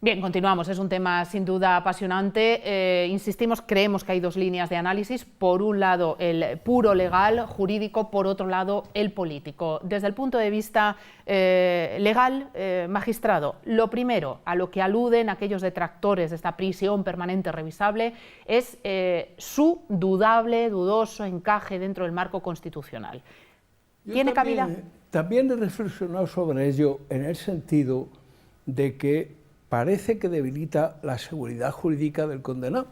Bien, continuamos. Es un tema sin duda apasionante. Insistimos, creemos que hay dos líneas de análisis. Por un lado, el puro legal, jurídico, por otro lado, el político. Desde el punto de vista legal, magistrado, lo primero a lo que aluden aquellos detractores de esta prisión permanente revisable es su dudoso encaje dentro del marco constitucional. ¿Tiene cabida? También he reflexionado sobre ello en el sentido de que parece que debilita la seguridad jurídica del condenado,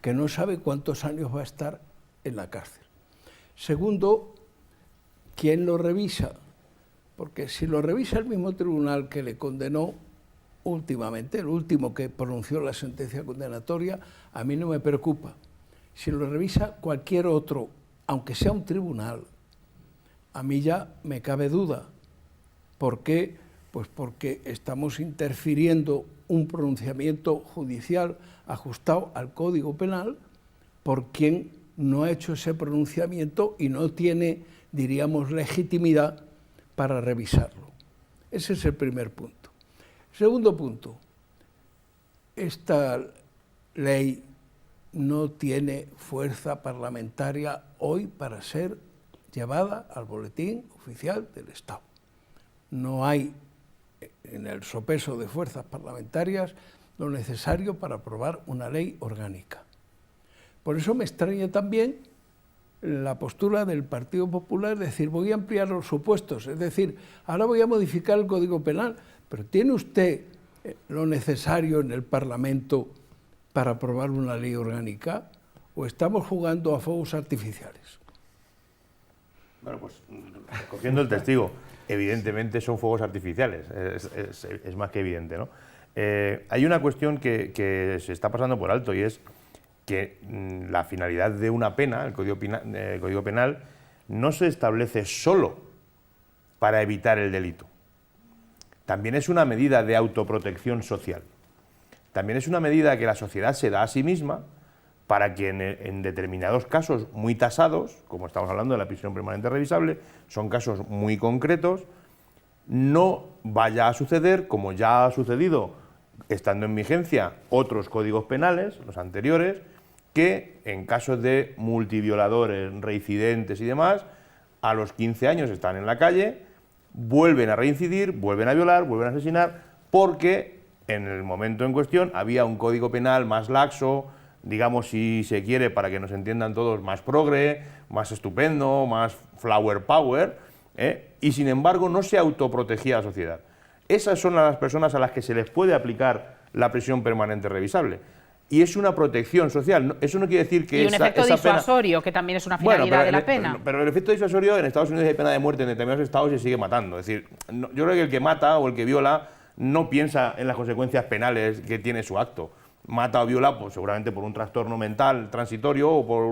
que no sabe cuántos años va a estar en la cárcel. Segundo, ¿quién lo revisa? Porque si lo revisa el mismo tribunal que le condenó últimamente, el último que pronunció la sentencia condenatoria, a mí no me preocupa. Si lo revisa cualquier otro, aunque sea un tribunal, a mí ya me cabe duda. ¿Por qué? Pues porque estamos interfiriendo un pronunciamiento judicial ajustado al Código Penal por quien no ha hecho ese pronunciamiento y no tiene, diríamos, legitimidad para revisarlo. Ese es el primer punto. Segundo punto, esta ley no tiene fuerza parlamentaria hoy para ser llevada al boletín oficial del Estado. No hay en el sopeso de fuerzas parlamentarias lo necesario para aprobar una ley orgánica. Por eso me extraña también la postura del Partido Popular de decir voy a ampliar los supuestos, es decir, ahora voy a modificar el Código Penal, pero ¿tiene usted lo necesario en el Parlamento para aprobar una ley orgánica o estamos jugando a fuegos artificiales? Bueno, pues cogiendo el testigo, evidentemente son fuegos artificiales, es más que evidente, ¿no? Hay una cuestión que se está pasando por alto y es que la finalidad de una pena, el Código Penal, no se establece solo para evitar el delito. También es una medida de autoprotección social. También es una medida que la sociedad se da a sí misma para que en determinados casos muy tasados, como estamos hablando de la prisión permanente revisable, son casos muy concretos, no vaya a suceder, como ya ha sucedido estando en vigencia otros códigos penales, los anteriores, que en casos de multivioladores, reincidentes y demás, a los 15 años están en la calle, vuelven a reincidir, vuelven a violar, vuelven a asesinar, porque en el momento en cuestión había un código penal más laxo, digamos, si se quiere, para que nos entiendan todos, más progre, más estupendo, más flower power, y sin embargo no se autoprotegía la sociedad. Esas son las personas a las que se les puede aplicar la prisión permanente revisable. Y es una protección social. Eso no quiere decir que y un efecto disuasorio, que también es una finalidad de la pena. Pero el efecto disuasorio, en Estados Unidos hay pena de muerte, en determinados estados se sigue matando. Es decir, yo creo que el que mata o el que viola no piensa en las consecuencias penales que tiene su acto. Mata o viola pues, seguramente por un trastorno mental transitorio o por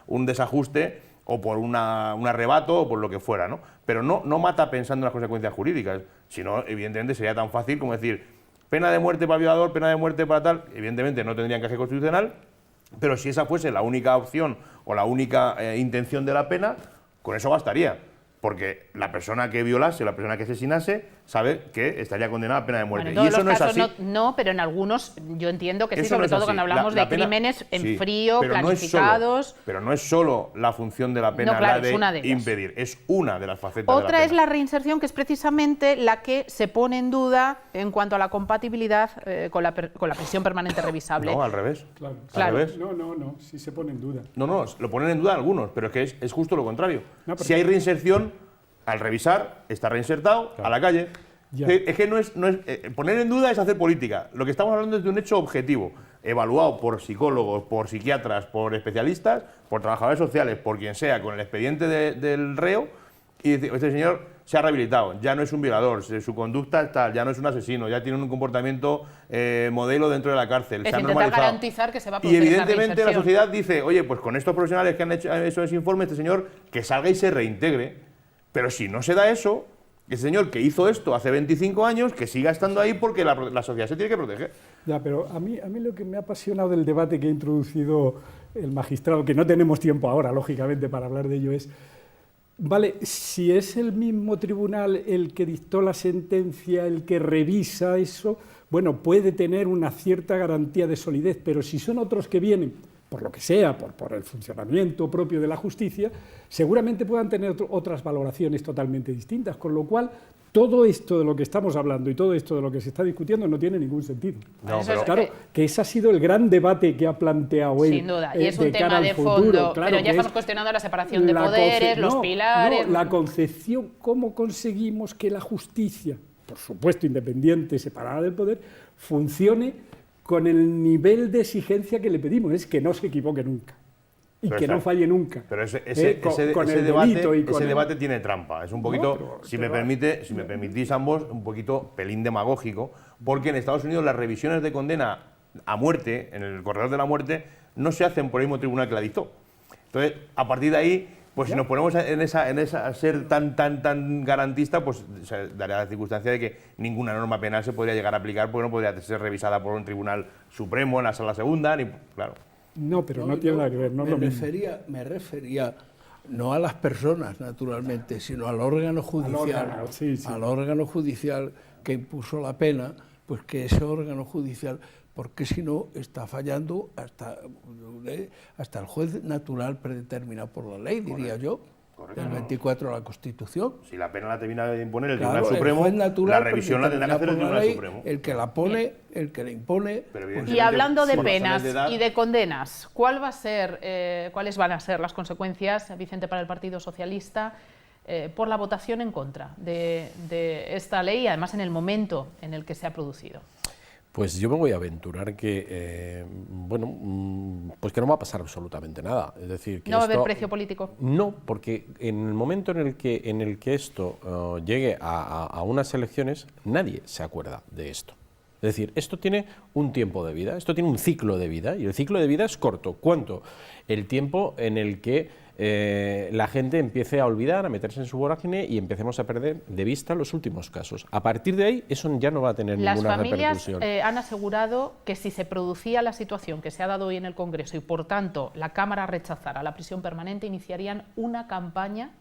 un desajuste o por un arrebato o por lo que fuera, ¿no? Pero no mata pensando en las consecuencias jurídicas, sino evidentemente sería tan fácil como decir pena de muerte para violador, pena de muerte para tal, evidentemente no tendría encaje constitucional, pero si esa fuese la única opción o la única intención de la pena, con eso bastaría. Porque la persona que violase, la persona que asesinase, sabe que estaría condenada a pena de muerte. Bueno, en todos y eso los no es casos así. No, pero en algunos yo entiendo que sí, Eso sobre no es todo así. cuando hablamos La de pena, crímenes en sí, frío, pero planificados. Pero no es solo la función de la pena No, claro, la es una de de ellas. impedir, es una de las facetas de la Otra pena. es la reinserción, que es precisamente la que se pone en duda en cuanto a la compatibilidad con la prisión permanente revisable. No, al revés. Claro. Al revés. No, sí se pone en duda. No, lo ponen en duda algunos, pero es que es justo lo contrario. No, pero si hay reinserción, al revisar, está reinsertado, a la calle. Ya. Es que poner en duda es hacer política. Lo que estamos hablando es de un hecho objetivo, evaluado por psicólogos, por psiquiatras, por especialistas, por trabajadores sociales, por quien sea, con el expediente del reo, y decir, este señor se ha rehabilitado, ya no es un violador, su conducta es tal, ya no es un asesino, ya tiene un comportamiento modelo dentro de la cárcel, se ha normalizado. Garantizar que se va a Y producir esa evidentemente la reinserción. sociedad dice, oye, pues con estos profesionales que han hecho ese informe, este señor que salga y se reintegre. Pero si no se da eso, ese señor que hizo esto hace 25 años, que siga estando ahí porque la sociedad se tiene que proteger. Ya, pero a mí lo que me ha apasionado del debate que ha introducido el magistrado, que no tenemos tiempo ahora, lógicamente, para hablar de ello, es Vale, si es el mismo tribunal el que dictó la sentencia, el que revisa eso, bueno, puede tener una cierta garantía de solidez, pero si son otros que vienen, por lo que sea, por el funcionamiento propio de la justicia, seguramente puedan tener otras valoraciones totalmente distintas, con lo cual todo esto de lo que estamos hablando y todo esto de lo que se está discutiendo no tiene ningún sentido. No, pero claro, que ese ha sido el gran debate que ha planteado él. Sin duda, y es un de cara tema al de futuro, fondo, claro, pero ya que estamos es cuestionando la separación de la poderes, los pilares... No, la concepción, cómo conseguimos que la justicia, por supuesto independiente, separada del poder, funcione con el nivel de exigencia que le pedimos, es que no se equivoque nunca. Y Pero que no falle nunca. Pero ese Con el debate, delito y con ese el- debate tiene trampa. Es un poquito, pero- si me permitís ambos, un poquito pelín demagógico, porque en Estados Unidos las revisiones de condena a muerte, en el corredor de la muerte, no se hacen por el mismo tribunal que la dictó. Entonces, a partir de ahí, pues si nos ponemos en esa a ser tan garantista, pues se daría la circunstancia de que ninguna norma penal se podría llegar a aplicar porque no podría ser revisada por un tribunal supremo en la sala segunda, ni claro. No, pero no tiene nada que ver, no es lo mismo. Me refería no a las personas, naturalmente, sino al órgano judicial, órgano, sí, sí. al órgano judicial que impuso la pena, pues que ese órgano judicial, porque si no está fallando hasta el juez natural predeterminado por la ley, diría yo, del 24 de la Constitución. Si la pena la termina de imponer el Claro, Tribunal Supremo, juez natural la revisión la tendrá que hacer el predeterminado por la Tribunal ley, Supremo. el que la pone, el que la impone. Pero Y evidentemente, hablando de por razones penas de edad, y de condenas, ¿cuáles van a ser las consecuencias, Vicente, para el Partido Socialista por la votación en contra de esta ley, además en el momento en el que se ha producido? Pues yo me voy a aventurar que, pues que no va a pasar absolutamente nada. Es decir, que ¿No va a haber esto- precio político? No, porque en el momento en el que esto llegue a unas elecciones, nadie se acuerda de esto. Es decir, esto tiene un tiempo de vida, esto tiene un ciclo de vida, y el ciclo de vida es corto. ¿Cuánto? El tiempo en el que la gente empiece a olvidar, a meterse en su vorágine y empecemos a perder de vista los últimos casos. A partir de ahí, eso ya no va a tener Las ninguna familias repercusión. han asegurado que si se producía la situación que se ha dado hoy en el Congreso y por tanto la Cámara rechazara la prisión permanente, iniciarían una campaña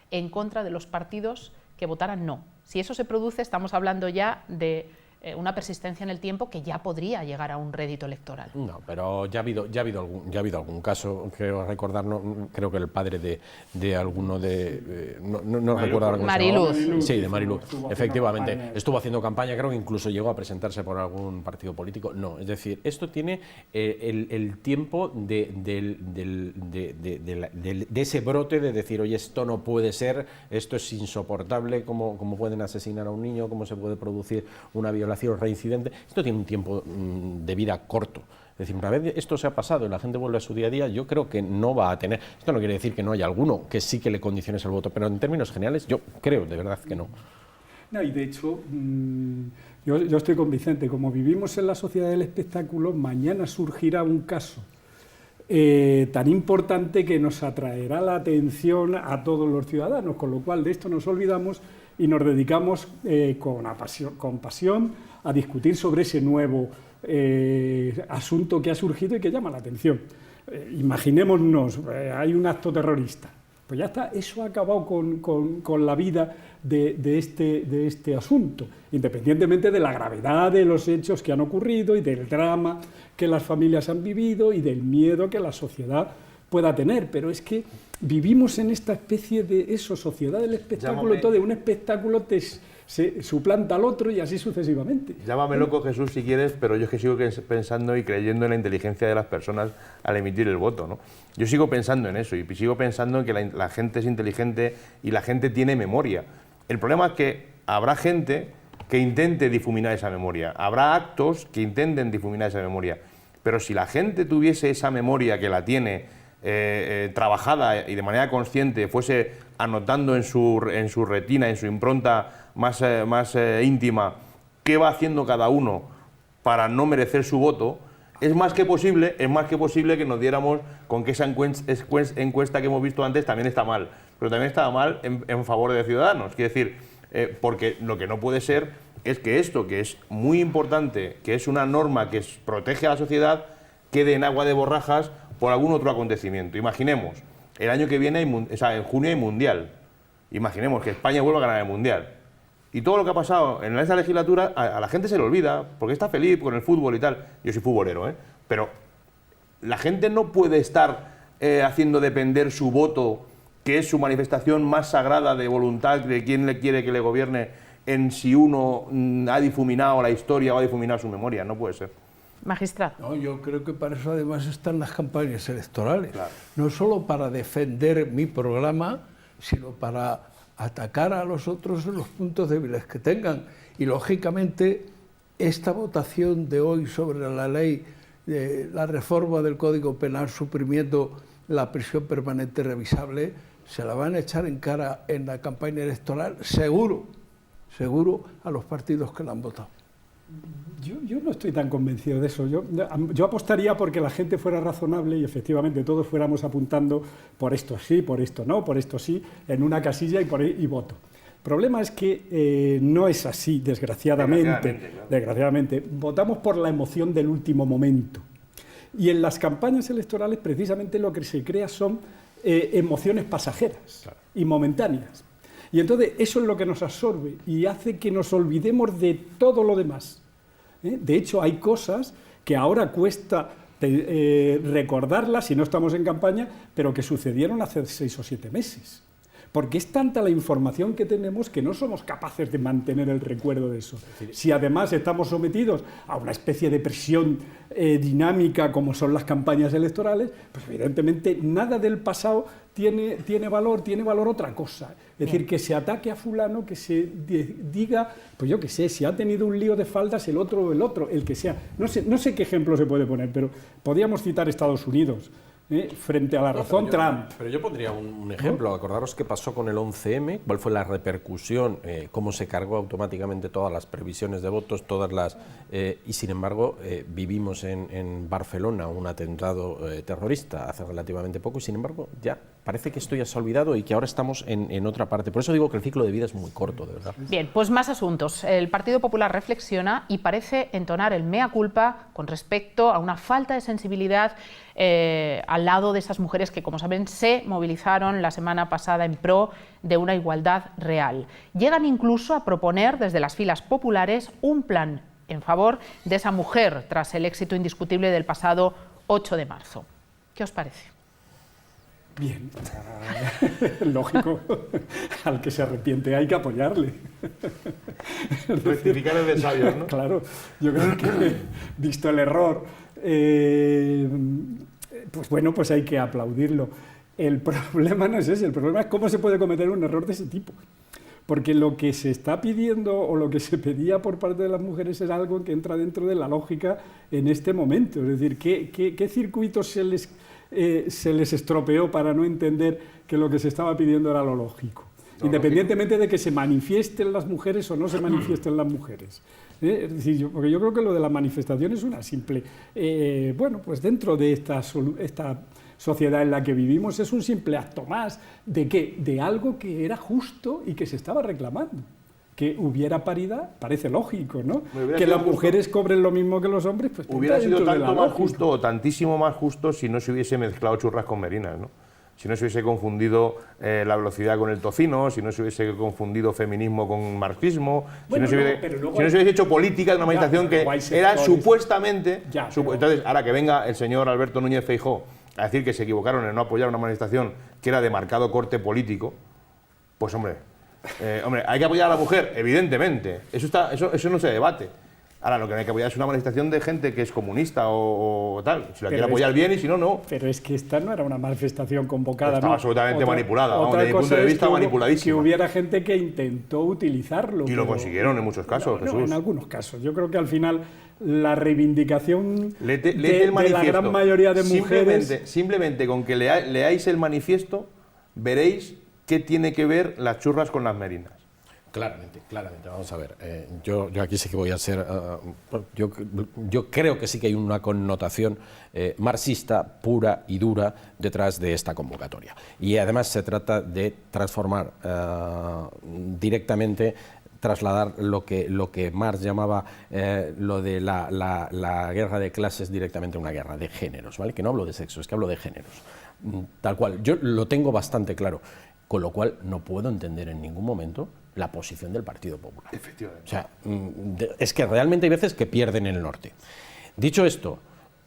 en contra de los partidos que votaran no. Si eso se produce, estamos hablando ya de una persistencia en el tiempo que ya podría llegar a un rédito electoral. No, pero ya ha habido algún caso, creo recordar, creo que el padre de alguno de... no recuerdo ahora cómo se llamaba. Mariluz. Sí, de Mariluz, Estuvo haciendo efectivamente. campaña. Estuvo haciendo campaña, creo que incluso llegó a presentarse por algún partido político. No, es decir, esto tiene el tiempo de ese brote de decir, oye, esto no puede ser, esto es insoportable, cómo pueden asesinar a un niño, cómo se puede producir una violación reincidente. Esto tiene un tiempo de vida corto. Es decir, una vez esto se ha pasado y la gente vuelve a su día a día, yo creo que no va a tener... Esto no quiere decir que no haya alguno que sí que le condicione el voto, pero en términos generales yo creo de verdad que no. No, y de hecho, yo estoy con Vicente, como vivimos en la sociedad del espectáculo, mañana surgirá un caso tan importante que nos atraerá la atención a todos los ciudadanos, con lo cual de esto nos olvidamos y nos dedicamos con pasión a discutir sobre ese nuevo asunto que ha surgido y que llama la atención. Imaginémonos, hay un acto terrorista. Pues ya está, eso ha acabado con la vida de este asunto, independientemente de la gravedad de los hechos que han ocurrido y del drama que las familias han vivido y del miedo que la sociedad pueda tener. Pero es que vivimos en esta especie de sociedad del espectáculo, todo de un espectáculo se suplanta al otro y así sucesivamente. Llámame loco, Jesús, si quieres, pero yo es que sigo pensando y creyendo en la inteligencia de las personas al emitir el voto, ¿no? Yo sigo pensando en eso y sigo pensando en que la gente es inteligente y la gente tiene memoria. El problema es que habrá gente que intente difuminar esa memoria, habrá actos que intenten difuminar esa memoria, pero si la gente tuviese esa memoria que la tiene trabajada y de manera consciente, fuese anotando en su retina, en su impronta más íntima, qué va haciendo cada uno para no merecer su voto, es más que posible que nos diéramos con que esa encuesta que hemos visto antes también está mal, pero también está mal en favor de Ciudadanos. Quiero decir, porque lo que no puede ser es que esto, que es muy importante, que es una norma que protege a la sociedad, quede en agua de borrajas por algún otro acontecimiento. Imaginemos, el año que viene, en junio hay Mundial. imaginemos que España vuelva a ganar el Mundial. Y todo lo que ha pasado en esta legislatura, a la gente se le olvida, porque está feliz con el fútbol y tal. Yo soy futbolero, pero la gente no puede estar haciendo depender su voto, que es su manifestación más sagrada de voluntad de quién le quiere que le gobierne, en si uno ha difuminado la historia o ha difuminado su memoria. No puede ser. Magistrado. No, yo creo que para eso además están las campañas electorales. Claro. No solo para defender mi programa, sino para atacar a los otros en los puntos débiles que tengan. Y lógicamente esta votación de hoy sobre la ley de la reforma del Código Penal suprimiendo la prisión permanente revisable, se la van a echar en cara en la campaña electoral, seguro a los partidos que la han votado. Yo no estoy tan convencido de eso. Yo apostaría porque la gente fuera razonable y efectivamente todos fuéramos apuntando por esto sí, por esto no, por esto sí, en una casilla y voto. El problema es que no es así, desgraciadamente. Votamos por la emoción del último momento. Y en las campañas electorales precisamente lo que se crea son emociones pasajeras y momentáneas. Y entonces eso es lo que nos absorbe y hace que nos olvidemos de todo lo demás. De hecho, hay cosas que ahora cuesta recordarlas si no estamos en campaña, pero que sucedieron hace 6 o 7 meses. Porque es tanta la información que tenemos que no somos capaces de mantener el recuerdo de eso. Si además estamos sometidos a una especie de presión dinámica como son las campañas electorales, pues evidentemente nada del pasado tiene valor otra cosa. Es decir, que se ataque a fulano, que se diga, pues yo qué sé, si ha tenido un lío de faldas el otro, el que sea. No sé qué ejemplo se puede poner, pero podríamos citar Estados Unidos. Frente a la razón Trump. Pero yo pondría un ejemplo. Acordaros qué pasó con el 11M, cuál fue la repercusión, cómo se cargó automáticamente todas las previsiones de votos, y sin embargo vivimos en Barcelona un atentado terrorista hace relativamente poco y sin embargo ya parece que esto ya se ha olvidado y que ahora estamos en otra parte. Por eso digo que el ciclo de vida es muy corto, de verdad. Bien, pues más asuntos. El Partido Popular reflexiona y parece entonar el mea culpa con respecto a una falta de sensibilidad al lado de esas mujeres que, como saben, se movilizaron la semana pasada en pro de una igualdad real. Llegan incluso a proponer desde las filas populares un plan en favor de esa mujer tras el éxito indiscutible del pasado 8 de marzo. ¿Qué os parece? Bien, lógico, al que se arrepiente hay que apoyarle. Rectificar es de sabios, ¿no? Claro, yo creo que, visto el error, pues bueno, pues hay que aplaudirlo. El problema no es ese, el problema es cómo se puede cometer un error de ese tipo. Porque lo que se está pidiendo o lo que se pedía por parte de las mujeres es algo que entra dentro de la lógica en este momento. Es decir, ¿qué circuitos se les estropeó para no entender que lo que se estaba pidiendo era lo lógico? Independientemente de que se manifiesten las mujeres o no se manifiesten las mujeres. Es decir, porque yo creo que lo de la manifestación es una simple... bueno, pues dentro de esta sociedad en la que vivimos es un simple acto más de ¿qué? De algo que era justo y que se estaba reclamando. Que hubiera paridad, parece lógico, ¿no? Que las mujeres cobren lo mismo que los hombres, pues hubiera sido tanto más justo o tantísimo más justo si no se hubiese mezclado churras con merinas, ¿no? Si no se hubiese confundido la velocidad con el tocino, si no se hubiese confundido feminismo con marxismo, bueno, si no se hubiese hecho política de una manifestación que era supuestamente... Entonces, ahora que venga el señor Alberto Núñez Feijóo a decir que se equivocaron en no apoyar una manifestación que era de marcado corte político, pues hombre, hay que apoyar a la mujer, evidentemente, eso no se debate. Ahora, lo que no hay que apoyar es una manifestación de gente que es comunista o tal. Si la quiere apoyar bien y si no, no. Pero es que esta no era una manifestación convocada. Estaba absolutamente manipulada, desde mi punto de vista manipuladísima. Que hubiera gente que intentó utilizarlo. Y lo consiguieron en muchos casos, Jesús. No, en algunos casos. Yo creo que al final la reivindicación de la gran mayoría de mujeres... Simplemente con que leáis el manifiesto, veréis qué tiene que ver las churras con las merinas. Claramente. Vamos a ver, yo aquí sí que voy a ser... yo creo que sí que hay una connotación marxista pura y dura detrás de esta convocatoria. Y además se trata de transformar directamente, trasladar lo que Marx llamaba lo de la guerra de clases directamente a una guerra de géneros, ¿vale? Que no hablo de sexo, es que hablo de géneros. Tal cual, yo lo tengo bastante claro. Con lo cual no puedo entender en ningún momento la posición del Partido Popular. Efectivamente. O sea, es que realmente hay veces que pierden el norte. Dicho esto,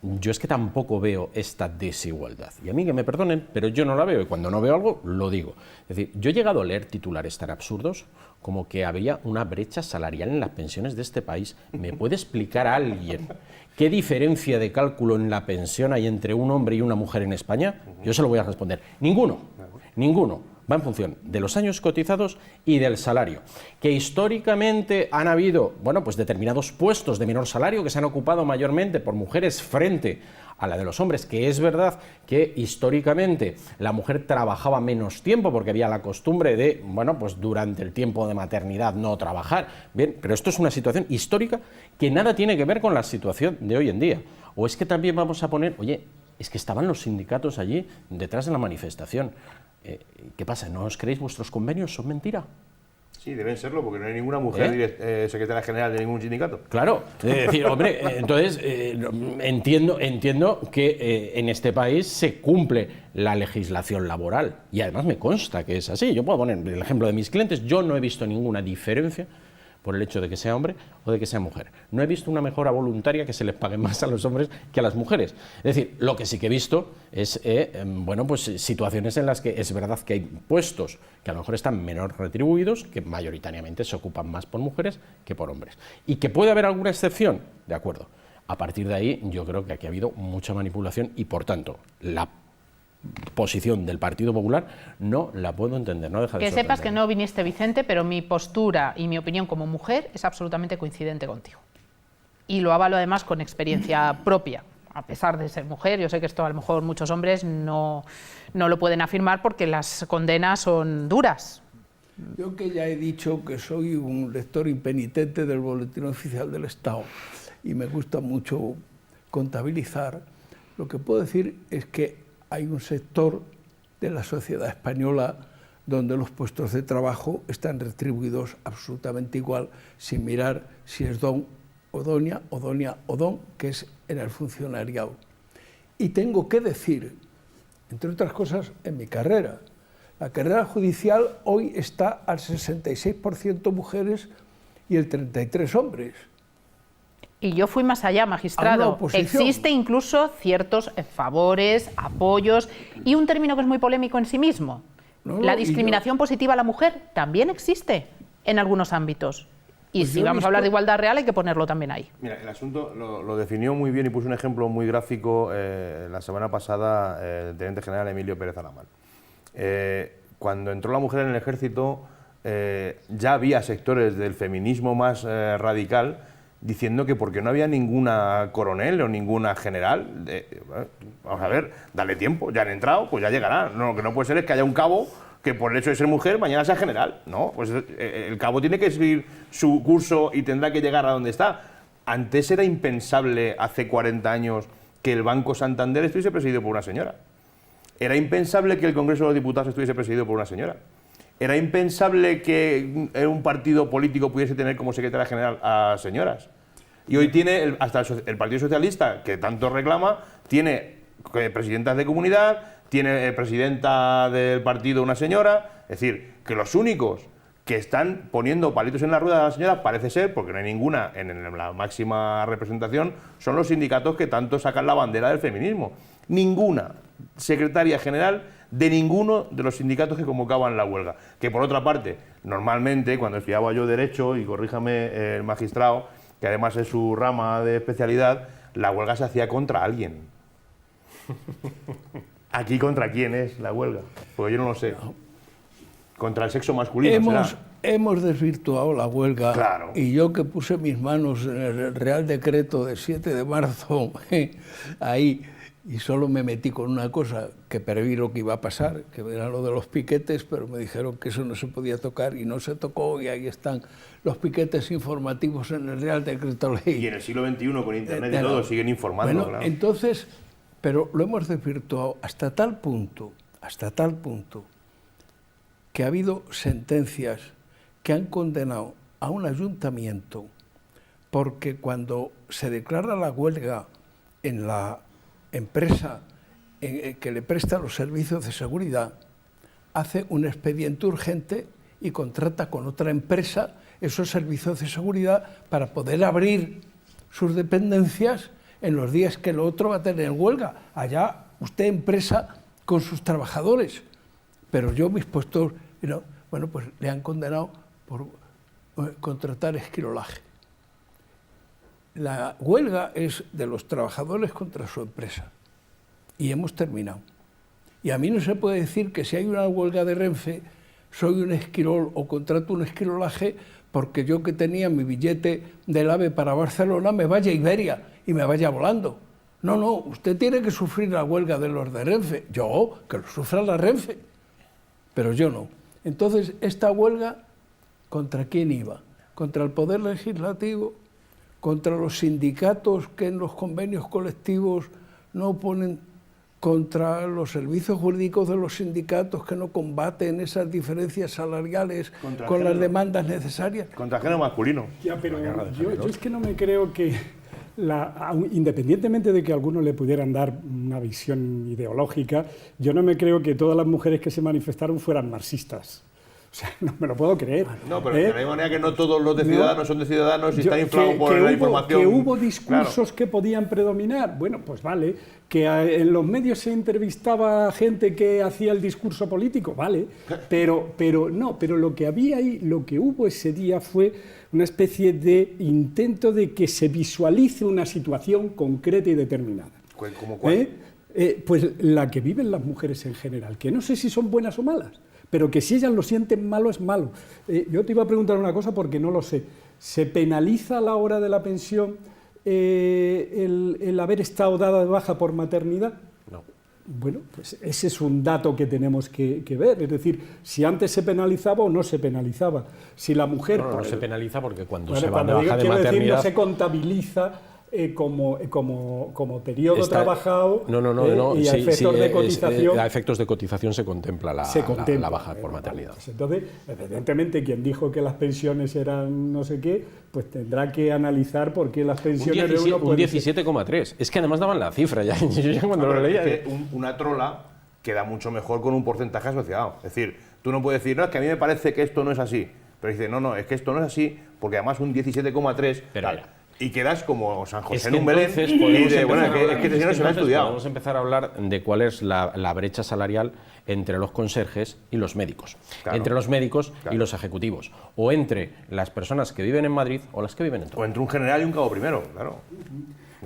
yo es que tampoco veo esta desigualdad. Y a mí que me perdonen, pero yo no la veo, y cuando no veo algo, lo digo. Es decir, yo he llegado a leer titulares tan absurdos como que había una brecha salarial en las pensiones de este país. ¿Me puede explicar a alguien qué diferencia de cálculo en la pensión hay entre un hombre y una mujer en España? Yo se lo voy a responder. Ninguno, ninguno. Va en función de los años cotizados y del salario. Que históricamente han habido, bueno, pues determinados puestos de menor salario que se han ocupado mayormente por mujeres frente a la de los hombres, que es verdad que históricamente la mujer trabajaba menos tiempo porque había la costumbre de, bueno, pues durante el tiempo de maternidad no trabajar. Bien, pero esto es una situación histórica que nada tiene que ver con la situación de hoy en día. O es que también vamos a poner, oye, es que estaban los sindicatos allí detrás de la manifestación. ¿Qué pasa? ¿No os creéis vuestros convenios? ¿Son mentira? Sí, deben serlo, porque no hay ninguna mujer secretaria general de ningún sindicato. Claro, es decir, hombre, entonces entiendo que en este país se cumple la legislación laboral y además me consta que es así. Yo puedo poner el ejemplo de mis clientes, yo no he visto ninguna diferencia por el hecho de que sea hombre o de que sea mujer. No he visto una mejora voluntaria que se les pague más a los hombres que a las mujeres. Es decir, lo que sí que he visto es bueno, pues situaciones en las que es verdad que hay puestos que a lo mejor están menor retribuidos, que mayoritariamente se ocupan más por mujeres que por hombres. Y que puede haber alguna excepción, de acuerdo. A partir de ahí yo creo que aquí ha habido mucha manipulación y por tanto la posición del Partido Popular no la puedo entender, no deja de Que sepas que sorprenderme. no viniste, Vicente, pero mi postura y mi opinión como mujer es absolutamente coincidente contigo. Y lo avalo además con experiencia propia. A pesar de ser mujer, yo sé que esto a lo mejor muchos hombres no lo pueden afirmar porque las condenas son duras. Yo que ya he dicho que soy un lector impenitente del Boletín Oficial del Estado y me gusta mucho contabilizar, lo que puedo decir es que hay un sector de la sociedad española donde los puestos de trabajo están retribuidos absolutamente igual, sin mirar si es don o doña, o doña o don, que es en el funcionariado. Y tengo que decir, entre otras cosas, en mi carrera, la carrera judicial hoy está al 66% mujeres y el 33% hombres. Y yo fui más allá, magistrado. Existe incluso ciertos favores, apoyos y un término que es muy polémico en sí mismo. La discriminación positiva a la mujer también existe en algunos ámbitos. Y Pues si vamos a hablar de igualdad real hay que ponerlo también ahí. Mira, el asunto lo definió muy bien y puso un ejemplo muy gráfico la semana pasada el teniente general Emilio Pérez Alamán. Cuando entró la mujer en el ejército ya había sectores del feminismo más radical diciendo que porque no había ninguna coronel o ninguna general, vamos a ver, dale tiempo, ya han entrado, pues ya llegará. No, lo que no puede ser es que haya un cabo que por el hecho de ser mujer mañana sea general. No, pues el cabo tiene que seguir su curso y tendrá que llegar a donde está. Antes era impensable, hace 40 años, que el Banco Santander estuviese presidido por una señora. Era impensable que el Congreso de los Diputados estuviese presidido por una señora. Era impensable que un partido político pudiese tener como secretaria general a señoras. Y hoy tiene, hasta el Partido Socialista, que tanto reclama, tiene presidentas de comunidad, tiene presidenta del partido una señora. Es decir, que los únicos que están poniendo palitos en la rueda de la señora, parece ser, porque no hay ninguna en la máxima representación, son los sindicatos que tanto sacan la bandera del feminismo. Ninguna secretaria general de ninguno de los sindicatos que convocaban la huelga. Que por otra parte, normalmente, cuando estudiaba yo Derecho, y corríjame el magistrado, que además es su rama de especialidad, la huelga se hacía contra alguien. ¿Aquí contra quién es la huelga? Porque yo no lo sé. Contra el sexo masculino. Hemos desvirtuado la huelga. Claro. Y yo que puse mis manos en el Real Decreto de 7 de marzo, ahí, y solo me metí con una cosa, que preví lo que iba a pasar, que era lo de los piquetes, pero me dijeron que eso no se podía tocar y no se tocó, y ahí están los piquetes informativos en el Real Decreto Ley. Y en el siglo XXI, con Internet y todo, siguen informando. Bueno, claro. entonces, pero lo hemos desvirtuado hasta tal punto, que ha habido sentencias que han condenado a un ayuntamiento porque cuando se declara la huelga en la empresa que le presta los servicios de seguridad, hace un expediente urgente y contrata con otra empresa esos servicios de seguridad para poder abrir sus dependencias en los días que el otro va a tener huelga. Allá usted, empresa, con sus trabajadores. Pero yo, mis puestos, bueno, pues le han condenado por contratar esquilolaje. La huelga es de los trabajadores contra su empresa. Y hemos terminado. Y a mí no se puede decir que si hay una huelga de Renfe, soy un esquirol o contrato un esquilolaje porque yo, que tenía mi billete del AVE para Barcelona, me vaya a Iberia y me vaya volando. No, no, usted tiene que sufrir la huelga de los de Renfe. Yo, que lo sufra la Renfe, pero yo no. Entonces, esta huelga, ¿contra quién iba? ¿Contra el Poder Legislativo? ¿Contra los sindicatos que en los convenios colectivos no ponen? ¿Contra los servicios jurídicos de los sindicatos que no combaten esas diferencias salariales con las demandas necesarias? Contra género masculino. Ya, pero yo es que no me creo que, independientemente de que a algunos le pudieran dar una visión ideológica, yo no me creo que todas las mujeres que se manifestaron fueran marxistas. O sea, no me lo puedo creer. No, pero de la misma manera que no todos los de Ciudadanos son de Ciudadanos y están inflados por la información. Que hubo discursos que podían predominar. Bueno, pues vale. Que en los medios se entrevistaba a gente que hacía el discurso político, vale. Pero lo que había ahí, lo que hubo ese día fue una especie de intento de que se visualice una situación concreta y determinada. ¿Cómo cuál? Pues la que viven las mujeres en general, que no sé si son buenas o malas, pero que si ellas lo sienten malo, es malo. Yo te iba a preguntar una cosa porque no lo sé. ¿Se penaliza a la hora de la pensión el haber estado dada de baja por maternidad? No. Bueno, pues ese es un dato que tenemos que ver. Es decir, si antes se penalizaba o no se penalizaba. Si la mujer... No se penaliza porque cuando bueno, se va de baja de maternidad... Decir, no se contabiliza como periodo trabajado y a efectos de cotización. A efectos de cotización se contempla la baja por maternidad. Pues entonces, evidentemente, quien dijo que las pensiones eran no sé qué, pues tendrá que analizar por qué las pensiones de uno... Un 17,3. Es que además daban la cifra ya. Yo ya cuando lo leía... Es que una trola queda mucho mejor con un porcentaje asociado. Es decir, tú no puedes decir, no, es que a mí me parece que esto no es así. Pero dice, no, es que esto no es así, porque además un 17,3... Y quedas como San José en un Belén y de, bueno, es que no se lo ha estudiado. Podemos empezar a hablar de cuál es la brecha salarial entre los conserjes y los médicos, entre los médicos y los ejecutivos, o entre las personas que viven en Madrid o las que viven en Toledo. O entre un general y un cabo primero, claro.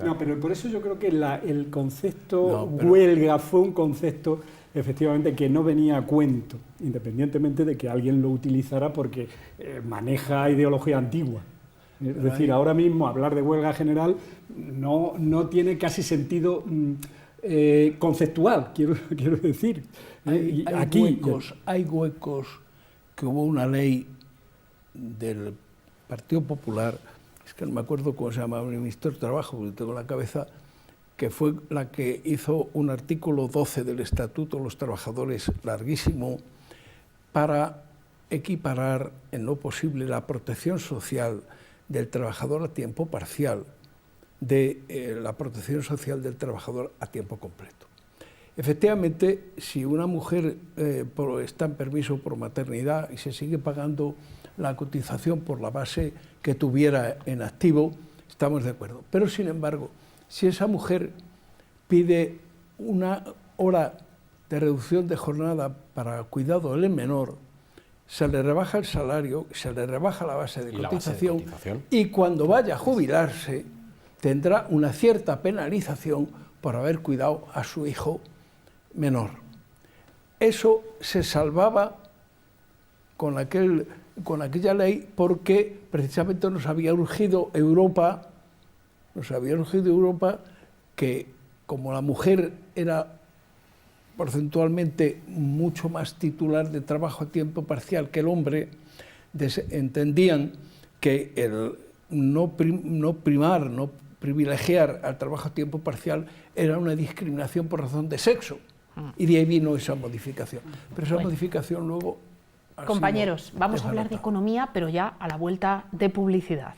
No, pero por eso yo creo que el concepto huelga fue un concepto efectivamente que no venía a cuento, independientemente de que alguien lo utilizara porque maneja ideología antigua. Es decir, ahora mismo hablar de huelga general no tiene casi sentido conceptual, quiero decir. Hay huecos que hubo una ley del Partido Popular, es que no me acuerdo cómo se llamaba, el ministro de Trabajo, porque tengo en la cabeza, que fue la que hizo un artículo 12 del Estatuto de los Trabajadores larguísimo para equiparar en lo posible la protección social del trabajador a tiempo parcial de la protección social del trabajador a tiempo completo. Efectivamente, si una mujer está en permiso por maternidad y se sigue pagando la cotización por la base que tuviera en activo, estamos de acuerdo. Pero, sin embargo, si esa mujer pide una hora de reducción de jornada para cuidado del menor, se le rebaja el salario, se le rebaja la base de cotización y cuando vaya a jubilarse tendrá una cierta penalización por haber cuidado a su hijo menor. Eso se salvaba con aquella ley porque precisamente nos había urgido Europa que, como la mujer era porcentualmente mucho más titular de trabajo a tiempo parcial que el hombre, entendían que el no privilegiar al trabajo a tiempo parcial era una discriminación por razón de sexo. Y de ahí vino esa modificación. Pero esa modificación luego... Compañeros, vamos a hablar de economía, pero ya a la vuelta de publicidad.